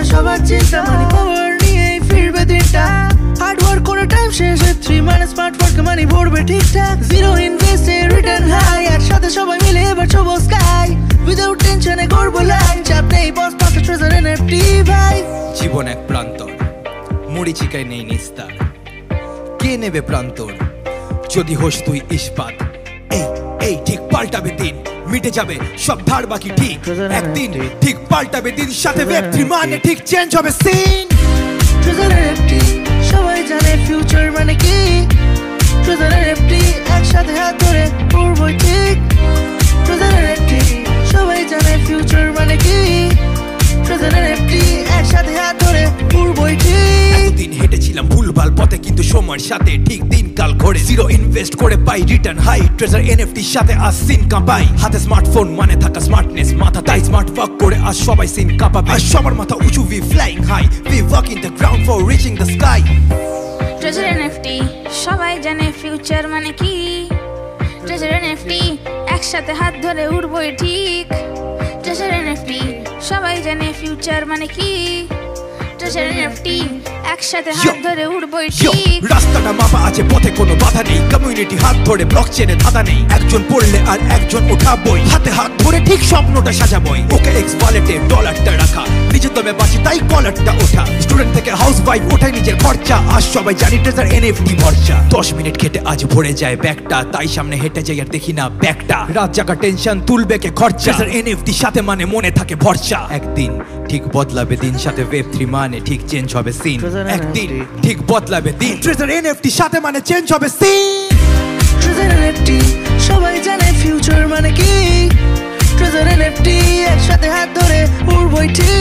হবে সবার চিন্তা, মানি পাওয়ার নিয়েই ফিরবে দিনটা। হার্ড ওয়ার্ক করে টাইম শেষে 3 মানে স্মার্ট ওয়ার্ক মানি ভরবে ঠিকঠাক। জিরো ইনভেস্টে রিটার্ন হাই, একসাথে সবাই মিলে এবার ছবো স্কাই। উইদাউট টেনশনে করবো লাইফ, চাপ নেই বস পাশে ট্রেজার এনএফটি ভাই। জীবন এক প্রান্তর, মরিচিকায় নেই নিস্তার, কে নেবে প্রান্তর যদি হোস তুই ইস্পাত। এই এই ঠিক পাল্টাবে দিন, মিটে যাবে সব ধার বাকি ঠিক একদিন, ঠিক পাল্টাবে দিন সাথে ওয়েব3 মানে ঠিক চেঞ্জ হবে সিন। ট্রেজার এনএফটি সবাই জানে ফিউচার মানে কি, ট্রেজার এনএফটি একসাথে হাত ধরে উড়বই ঠিক। ট্রেজার এনএফটি সবাই জানে ফিউচার মানে কি, ট্রেজার এনএফটি একসাথে হাত ধরে উড়বই ঠিক। এতদিন হেঁটেছিলাম ভুলভাল পথে কিন্তু সময়ের সাথে ঠিক দিন কাল ঘরে, জিরো ইনভেস্ট করে পাই রিটার্ন হাই। ট্রেজার এনএফটির সাথে আজ সিন কাঁপাই, হাতে স্মার্টফোন মানে থাকা স্মার্টনেস মাথা, তাই স্মার্ট ওয়ার্ক করে আজ সবাই সিন কাঁপাবে। আজ সবার মাথা উঁচু, we flying high, we walk in the ground for reaching the sky. Treasure NFT সবাই জানে ফিউচার মানে কি, ট্রেজার এনএফটি একসাথে হাত ধরে উড়বই ঠিক। ট্রেজার এনএফটি সবাই জানে ফিউচার মানে কি, ট্রেজার এনএফটি একসাথে হাত ধরে উড়বই ঠিক। রাস্তাটা মাপা আছে, পথে কোনো বাধা নেই, কমিউনিটি হাত ধরে ব্লক চেনে ধাঁধা নেই। একজন পড়লে আর একজন উঠাবই, হাতে হাত ধরে ঠিক স্বপ্নটা সাজাবই। ওকে এক্স ওয়ালেটে ডলারটা রাখা, নিজের দমে বাঁচি তাই কলারটা ওঠা। স্টুডেন্ট থেকে হাউস ওয়াইফ ওঠাই নিজের খরচা, আজ সবাই জানি ট্রেজার এনএফটি ভরসা। 10 মিনিট খেটে আজ ভরে যায় ব্যাগটা, তাই সামনে হেঁটে যাই আর দেখি না ব্যাগটা। রাত জাগা টেনশন তুলবে কে খরচা, ট্রেজার এনএফটি সাথে মানে মনে থাকে ভরসা। একদিন ঠিক বদলাবে দিন সাথে ওয়েব3 মানে ঠিক চেঞ্জ হবে সিন। একদিন ঠিক বদলাবে দিন, ট্রেজার এনএফটি সাথে মানে চেঞ্জ হবে সিন। ট্রেজার এনএফটি সবাই জানে ফিউচার মানে কি, ট্রেজার এনএফটি একসাথে হাত ধরে উড়বই ঠিক।